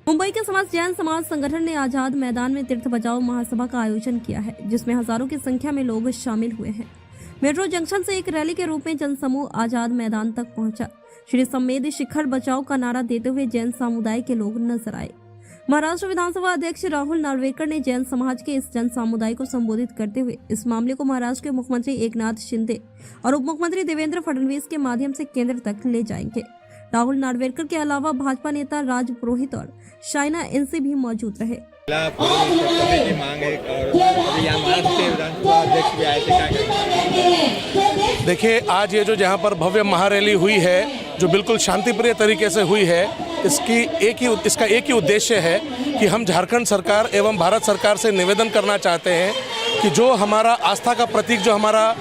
मुंबई के समाज जैन समाज संगठन ने आजाद मैदान में तीर्थ बचाओ महासभा का आयोजन किया है, जिसमें हजारों की संख्या में लोग शामिल हुए हैं। मेट्रो जंक्शन से एक रैली के रूप में जनसमूह आजाद मैदान तक पहुंचा। श्री संवेद शिखर बचाओ का नारा देते हुए जैन समुदाय के लोग नजर आए। महाराष्ट्र विधानसभा अध्यक्ष राहुल नार्वेकर ने जैन समाज के इस जन समुदाय को संबोधित करते हुए इस मामले को महाराष्ट्र के मुख्यमंत्री एकनाथ शिंदे और उप मुख्यमंत्री देवेंद्र फडणवीस के माध्यम से केंद्र तक ले जाएंगे। राहुल नार्वेकर के अलावा भाजपा नेता राज पुरोहित और शाइना इनसे भी मौजूद रहे। देखिए, आज ये जो जहाँ पर भव्य महारैली हुई है, जो बिल्कुल शांतिप्रिय तरीके से हुई है, इसका एक ही उद्देश्य है कि हम झारखंड सरकार एवं भारत सरकार से निवेदन करना चाहते हैं कि जो हमारा आस्था का प्रतीक, जो हमारा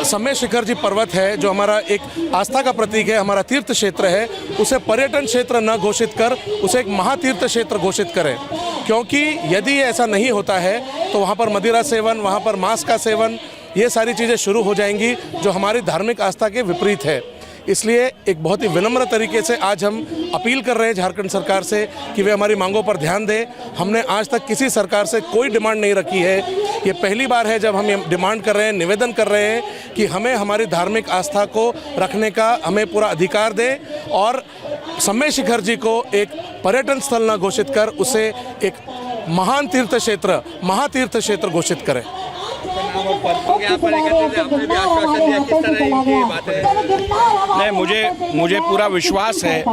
संवेद शिखर जी पर्वत है, जो हमारा एक आस्था का प्रतीक है, हमारा तीर्थ क्षेत्र है, उसे पर्यटन क्षेत्र न घोषित कर उसे एक महातीर्थ क्षेत्र घोषित करें। क्योंकि यदि ऐसा नहीं होता है तो वहाँ पर मदिरा सेवन, वहाँ पर मांस का सेवन, ये सारी चीज़ें शुरू हो जाएंगी जो हमारी धार्मिक आस्था के विपरीत है। इसलिए एक बहुत ही विनम्र तरीके से आज हम अपील कर रहे हैं झारखंड सरकार से कि वे हमारी मांगों पर ध्यान दें। हमने आज तक किसी सरकार से कोई डिमांड नहीं रखी है। ये पहली बार है जब हम ये डिमांड कर रहे हैं, निवेदन कर रहे हैं कि हमें हमारी धार्मिक आस्था को रखने का हमें पूरा अधिकार दें और संवेद शिखर जी को एक पर्यटन स्थल न घोषित कर उसे एक महान तीर्थ क्षेत्र, महातीर्थ क्षेत्र घोषित करें। नहीं, मुझे पूरा विश्वास है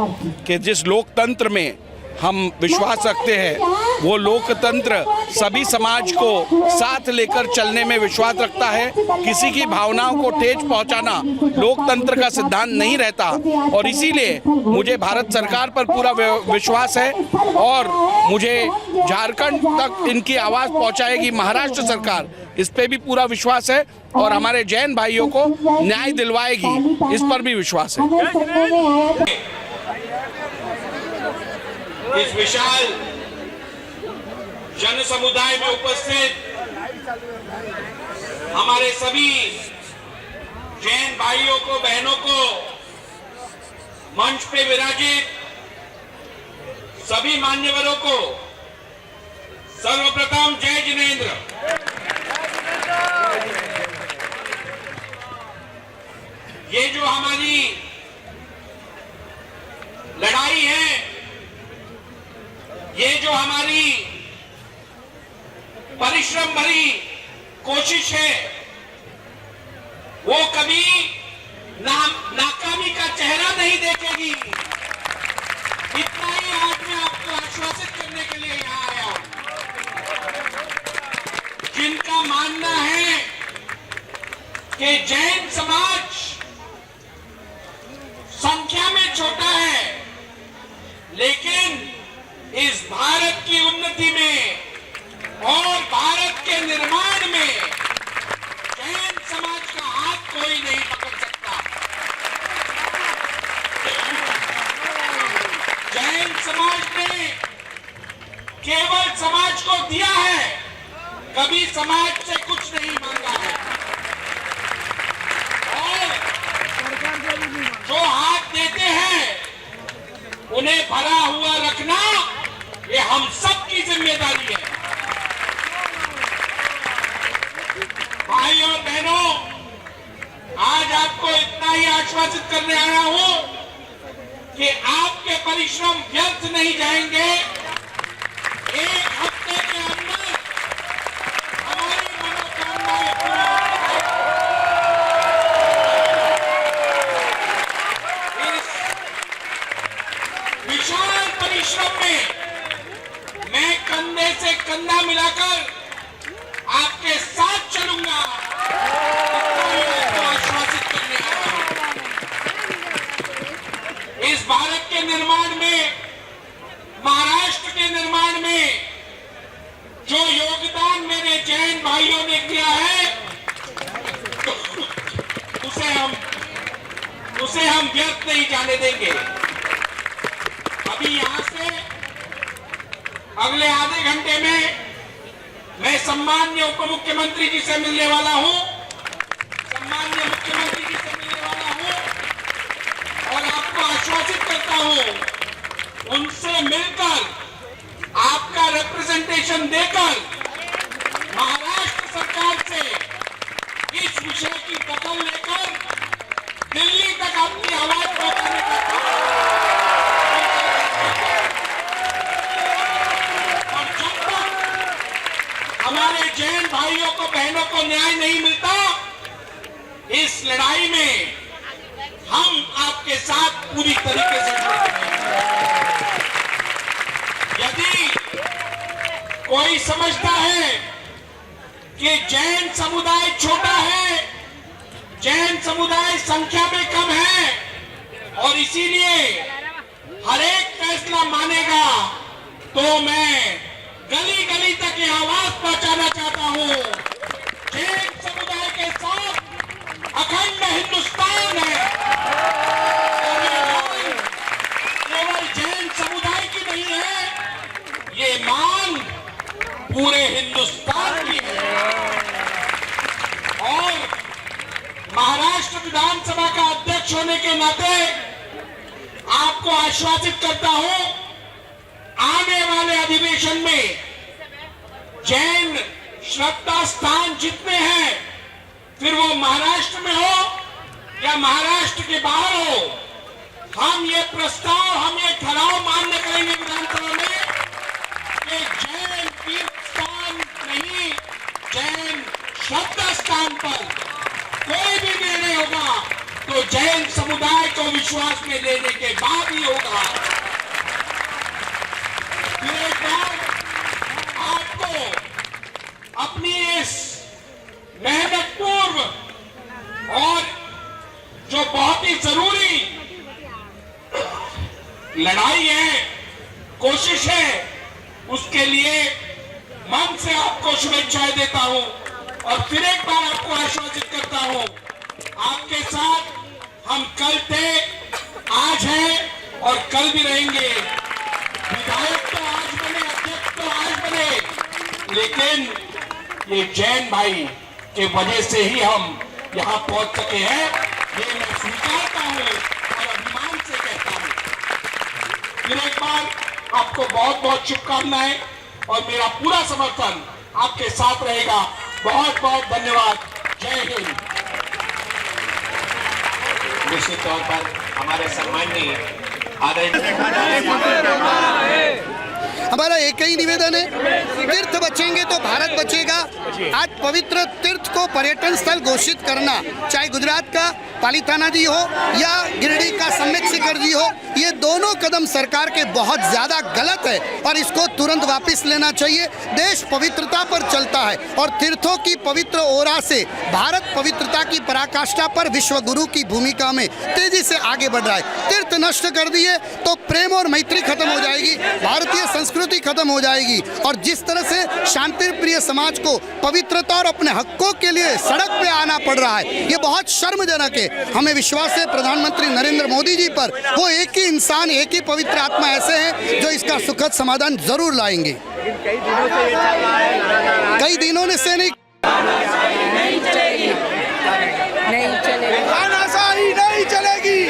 कि जिस लोकतंत्र में हम विश्वास रखते हैं वो लोकतंत्र सभी समाज को साथ लेकर चलने में विश्वास रखता है। किसी की भावनाओं को ठेस पहुंचाना लोकतंत्र का सिद्धांत नहीं रहता और इसीलिए मुझे भारत सरकार पर पूरा विश्वास है और मुझे झारखंड तक इनकी आवाज़ पहुंचाएगी महाराष्ट्र सरकार, इस पे भी पूरा विश्वास है और हमारे जैन भाइयों को न्याय दिलवाएगी, इस पर भी विश्वास है। इस विशाल जन समुदाय में उपस्थित हमारे सभी जैन भाइयों को, बहनों को, मंच पे विराजित सभी मान्यवरों को सर्वप्रथम जय जिनेंद्र। ये जो हमारी लड़ाई है, ये जो हमारी परिश्रम भरी कोशिश है, वो कभी नाकामी का चेहरा नहीं देखेगी। इतना ही आज मैं आपको आश्वासित करने के लिए यहां आया हूं। जिनका मानना है कि जैन समाज संख्या में छोटा है, लेकिन इस भारत की उन्नति में और भारत के निर्माण में जैन समाज का हाथ कोई नहीं पकड़ सकता। जैन समाज ने केवल समाज को दिया है, कभी समाज से कुछ नहीं मांगा है। और जो हाथ देते हैं उन्हें भरा हुआ रखना ये हम सब की जिम्मेदारी है। भाई और बहनों, आज आपको इतना ही आश्वासित करने आया हूं कि आपके परिश्रम व्यर्थ नहीं जाएंगे। एक हफ्ते के अंदर हमारी मनोकामनाएं पूरी होंगी। इस विशाल परिश्रम में मैं कंधे से कंधा मिलाकर आपके साथ चलूंगा, आपको आश्वासित करने आया हूं। इस भारत के निर्माण में, महाराष्ट्र के निर्माण में जो योगदान मेरे जैन भाइयों ने किया है, उसे हम व्यर्थ नहीं जाने देंगे। अभी यहां से अगले आधे घंटे में मैं सम्मान्य उप मुख्यमंत्री जी से मिलने वाला हूं, सम्मान्य मुख्यमंत्री जी से मिलने वाला हूं और आपको आश्वासित करता हूं, उनसे विषय की दखल लेकर दिल्ली तक अपनी आवाज पहुंचाने का काम। और जब तक हमारे जैन भाइयों को बहनों को न्याय नहीं मिलता, इस लड़ाई में हम आपके साथ पूरी तरीके से जुड़े हैं। यदि कोई समझता है कि जैन समुदाय छोटा है, जैन समुदाय संख्या में कम है और इसीलिए हर एक फैसला मानेगा, तो मैं गली गली तक ये आवाज पहुंचाना चाहता हूं। जैन समुदाय के साथ अखंड हिंदुस्तान है और ये मांग केवल जैन समुदाय की नहीं है, ये मांग पूरे हिंदुस्तान की है। और महाराष्ट्र विधानसभा का अध्यक्ष होने के नाते आपको आश्वासित करता हूं, आने वाले अधिवेशन में जैन श्रद्धा स्थान जितने हैं, फिर वो महाराष्ट्र में हो या महाराष्ट्र के बाहर हो, हम ये प्रस्ताव, हम ये ठहराव मान्य करेंगे विधानसभा में कि जैन तीर्थ स्थान नहीं, जैन श्रद्धा स्थान पर कोई भी निर्णय होगा तो जैन समुदाय को विश्वास में लेने के बाद ही होगा। फिर एक बार आपको अपनी इस मेहनत पूर्व और जो बहुत ही जरूरी लड़ाई है, कोशिश है, उसके लिए मन से आपको शुभेच्छाएं देता हूं और फिर एक बार आपको आश्वासित करता हूं, आपके साथ हम कल थे, आज हैं और कल भी रहेंगे। विधायक तो आज बने, अध्यक्ष तो आज बने, लेकिन ये जैन भाई के वजह से ही हम यहां पहुंच सके हैं, ये मैं स्वीकारता हूं और अभिमान से कहता हूं। फिर एक बार आपको बहुत बहुत शुभकामनाएं और मेरा पूरा समर्थन आपके साथ रहेगा। बहुत बहुत धन्यवाद। जय हिंद। निश्चित तौर पर हमारे सम्माननीय आदरणीय हमारा एक ही निवेदन है, तीर्थ बचेंगे तो भारत बचेगा। आज पवित्र तीर्थ को पर्यटन स्थल घोषित करना, चाहे गुजरात का पालिताना जी हो या गिरिडीह का सम्यक शिखर जी हो, ये दोनों कदम सरकार के बहुत ज़्यादा गलत है और इसको तुरंत वापस लेना चाहिए। देश पवित्रता पर चलता है और तीर्थों की पवित्र ओरा से भारत पवित्रता की पराकाष्ठा पर विश्व गुरु की भूमिका में तेजी से आगे बढ़ रहा है। तीर्थ नष्ट कर दिए तो प्रेम और मैत्री खत्म हो जाएगी, भारतीय संस्कृति खत्म हो जाएगी और जिस तरह से शांति प्रिय समाज को पवित्रता और अपने हकों के लिए सड़क पे आना पड़ रहा है, ये बहुत शर्मजनक है। हमें विश्वास है प्रधानमंत्री नरेंद्र मोदी जी पर, वो एक ही इंसान, एक ही पवित्र आत्मा ऐसे हैं जो इसका सुखद समाधान जरूर लाएंगे। कई दिनों से नहीं चलेगी, तानाशाही नहीं चलेगी।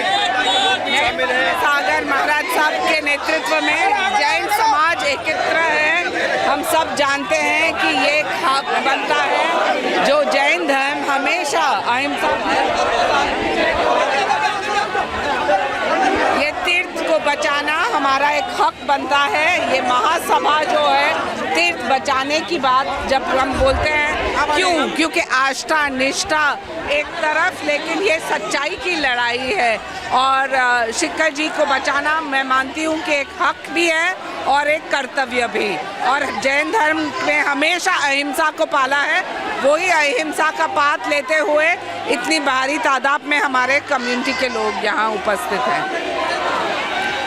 सागर महाराज साहब के नेतृत्व में जैन समाज एकत्र है। हम सब जानते हैं कि ये हक बनता है जो जैन धर्म हमेशा अहिंसा, ये तीर्थ को बचाना हमारा एक हक बनता है। ये महासभा जो है तीर्थ बचाने की बात जब हम बोलते हैं, क्योंकि आस्था निष्ठा एक तरफ, लेकिन ये सच्चाई की लड़ाई है और शिखर जी को बचाना मैं मानती हूँ कि एक हक भी है और एक कर्तव्य भी। और जैन धर्म में हमेशा अहिंसा को पाला है, वही अहिंसा का पाठ लेते हुए इतनी भारी तादाद में हमारे कम्युनिटी के लोग यहाँ उपस्थित हैं।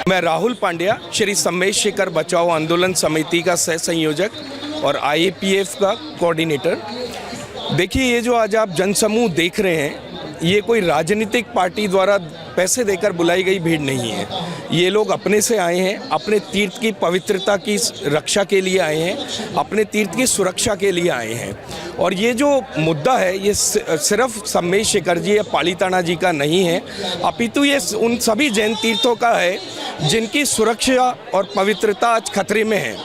मैं राहुल पांड्या, श्री सम्मेश शिखर बचाओ आंदोलन समिति का सह संयोजक और IAPF का कोऑर्डिनेटर। देखिए, ये जो आज आप जनसमूह देख रहे हैं, ये कोई राजनीतिक पार्टी द्वारा पैसे देकर बुलाई गई भीड़ नहीं है। ये लोग अपने से आए हैं, अपने तीर्थ की पवित्रता की रक्षा के लिए आए हैं, अपने तीर्थ की सुरक्षा के लिए आए हैं। और ये जो मुद्दा है, ये सिर्फ सम्मेश शिखर जी या पालिताना जी का नहीं है, अपितु ये उन सभी जैन तीर्थों का है जिनकी सुरक्षा और पवित्रता आज खतरे में है।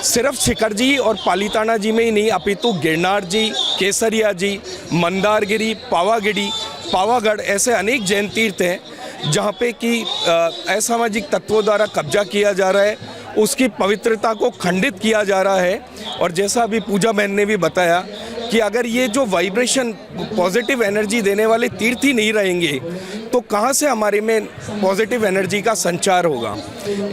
सिर्फ शिखर जी और पालिताना जी में ही नहीं, अपितु गिरनार जी, केसरिया जी, मंदारगिरी, पावागढ़ ऐसे अनेक जैन तीर्थ हैं जहाँ पे कि असामाजिक तत्वों द्वारा कब्जा किया जा रहा है, उसकी पवित्रता को खंडित किया जा रहा है। और जैसा अभी पूजा बहन ने भी बताया कि अगर ये जो वाइब्रेशन पॉजिटिव एनर्जी देने वाले तीर्थ ही नहीं रहेंगे तो कहाँ से हमारे में पॉजिटिव एनर्जी का संचार होगा।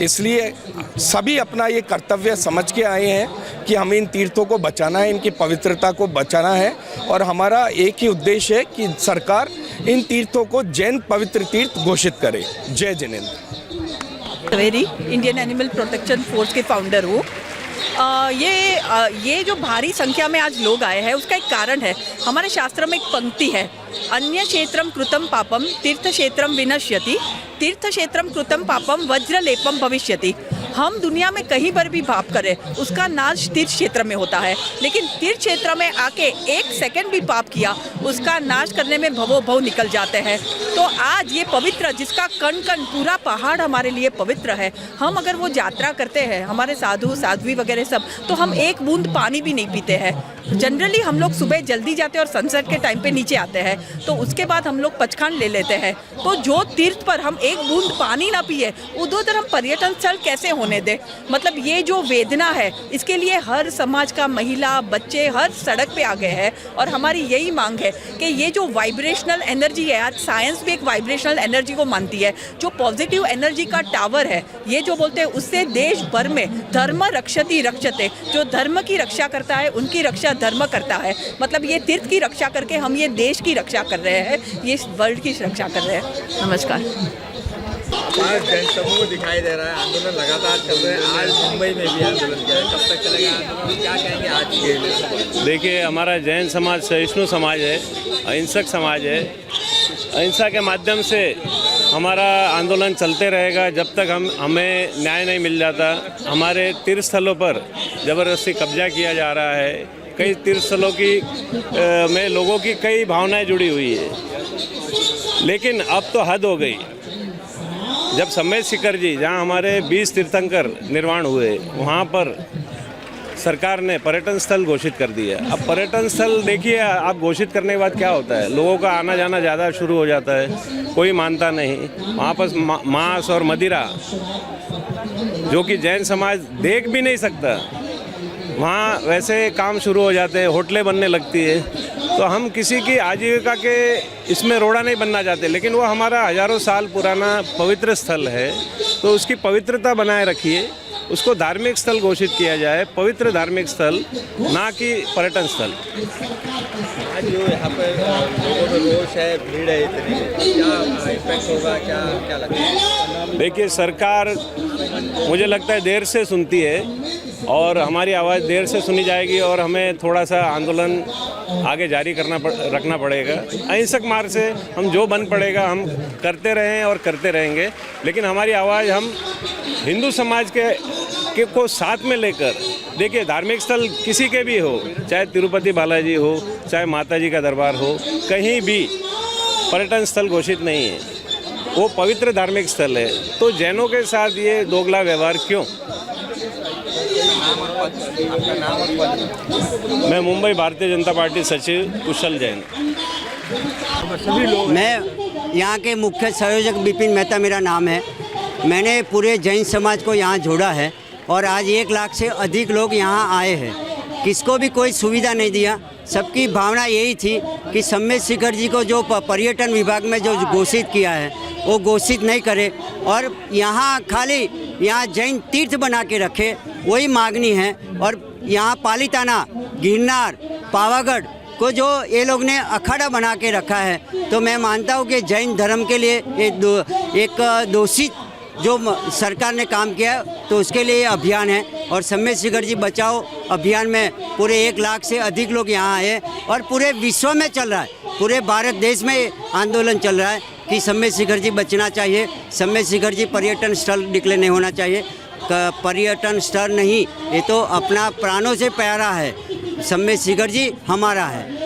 इसलिए सभी अपना ये कर्तव्य समझ के आए हैं कि हमें इन तीर्थों को बचाना है, इनकी पवित्रता को बचाना है। और हमारा एक ही उद्देश्य है कि सरकार इन तीर्थों को जैन पवित्र तीर्थ घोषित करे। जय Jinendra. Very Indian animal protection force के फाउंडर हूँ। ये जो भारी संख्या में आज लोग आए हैं उसका एक कारण है। हमारे शास्त्र में एक पंक्ति है, अन्य क्षेत्रम कृतम पापम तीर्थ क्षेत्रम विनश्यति, तीर्थ क्षेत्रम कृतम पापम वज्रलेपम भविष्यति। हम दुनिया में कहीं पर भी पाप करें उसका नाश तीर्थ क्षेत्र में होता है, लेकिन तीर्थ क्षेत्र में आके एक सेकंड भी पाप किया उसका नाश करने में भवो भव निकल जाते हैं। तो आज ये पवित्र, जिसका कण कण पूरा पहाड़ हमारे लिए पवित्र है, हम अगर वो यात्रा करते हैं, हमारे साधु साध्वी वगैरह सब, तो हम एक बूंद पानी भी नहीं पीते हैं। जनरली हम लोग सुबह जल्दी जाते हैं और सनसेट के टाइम पे नीचे आते हैं, तो उसके बाद हम लोग पचखान ले लेते हैं। तो जो तीर्थ पर हम एक बूंद पानी ना पिए उधर हम पर्यटन स्थल कैसे होने दें। मतलब ये जो वेदना है इसके लिए हर समाज का महिला बच्चे हर सड़क पे आ गए हैं। और हमारी यही मांग है कि ये जो वाइब्रेशनल एनर्जी है, आज साइंस भी एक वाइब्रेशनल एनर्जी को मानती है, जो पॉजिटिव एनर्जी का टावर है, ये जो बोलते हैं उससे देश भर में धर्म रक्षति रक्षते, जो धर्म की रक्षा करता है उनकी रक्षा धर्म करता है। मतलब ये तीर्थ की रक्षा करके हम ये देश की रक्षा कर रहे हैं, ये वर्ल्ड की रक्षा कर रहे हैं। नमस्कार। जैन समूह दिखाई दे रहा है, आंदोलन लगातार चल रहे हैं। आज मुंबई में भी आंदोलन किया है, कब तक चलेगा आंदोलन, क्या कहेंगे आज के लिए? देखिए, हमारा जैन समाज सहिष्णु समाज है, अहिंसक समाज है। अहिंसा के माध्यम से हमारा आंदोलन चलते रहेगा जब तक हमें न्याय नहीं मिल जाता। हमारे तीर्थ स्थलों पर ज़बरदस्ती कब्जा किया जा रहा है। कई तीर्थ स्थलों में लोगों की कई भावनाएं जुड़ी हुई है, लेकिन अब तो हद हो गई। जब सम्मेद शिखर जी, जहां हमारे 20 तीर्थंकर निर्वाण हुए, वहां पर सरकार ने पर्यटन स्थल घोषित कर दिया। अब पर्यटन स्थल देखिए, आप घोषित करने के बाद क्या होता है, लोगों का आना जाना ज़्यादा शुरू हो जाता है, कोई मानता नहीं। वहाँ पर मांस और मदिरा, जो कि जैन समाज देख भी नहीं सकता, वहाँ वैसे काम शुरू हो जाते हैं, होटलें बनने लगती है। तो हम किसी की आजीविका के इसमें रोड़ा नहीं बनना चाहते, लेकिन वो हमारा हजारों साल पुराना पवित्र स्थल है, तो उसकी पवित्रता बनाए रखिए, उसको धार्मिक स्थल घोषित किया जाए, पवित्र धार्मिक स्थल, ना कि पर्यटन स्थल। आज जो यहाँ पर लोगों में रोष है, भीड़ है इतनी, क्या इम्पैक्ट होगा, क्या लगता है? देखिए, सरकार मुझे लगता है देर से सुनती है और हमारी आवाज़ देर से सुनी जाएगी और हमें थोड़ा सा आंदोलन आगे जारी रखना पड़ेगा। अहिंसक मार्ग से हम जो बन पड़ेगा हम करते रहें और करते रहेंगे, लेकिन हमारी आवाज़ हम हिंदू समाज के को साथ में लेकर, देखिए धार्मिक स्थल किसी के भी हो, चाहे तिरुपति बालाजी हो, चाहे माता जी का दरबार हो, कहीं भी पर्यटन स्थल घोषित नहीं है, वो पवित्र धार्मिक स्थल है। तो जैनों के साथ ये दोगला व्यवहार क्यों? मैं मुंबई भारतीय जनता पार्टी सचिव कुशल जैन। मैं यहाँ के मुख्य संयोजक विपिन मेहता मेरा नाम है। मैंने पूरे जैन समाज को यहाँ जोड़ा है और आज 1 लाख से अधिक लोग यहाँ आए हैं। किसको भी कोई सुविधा नहीं दिया, सबकी भावना यही थी कि सम्मेद शिखर जी को जो पर्यटन विभाग में जो घोषित किया है वो घोषित नहीं करे और यहाँ खाली यहाँ जैन तीर्थ बना के रखे, वही मांगनी है। और यहाँ पालीताना, गिरनार, पावागढ़ को जो ये लोग ने अखाड़ा बना के रखा है, तो मैं मानता हूँ कि जैन धर्म के लिए एक दोषित जो सरकार ने काम किया है, तो उसके लिए अभियान है। और सम्मेद शिखर जी बचाओ अभियान में पूरे 1 लाख से अधिक लोग यहाँ आए और पूरे विश्व में चल रहा है, पूरे भारत देश में आंदोलन चल रहा है कि सम्मेद शिखर जी बचना चाहिए। सम्मेद शिखर जी पर्यटन स्थल डिक्लेयर नहीं होना चाहिए। पर्यटन स्थल नहीं, ये तो अपना प्राणों से प्यारा है। सम्मेद शिखर जी हमारा है।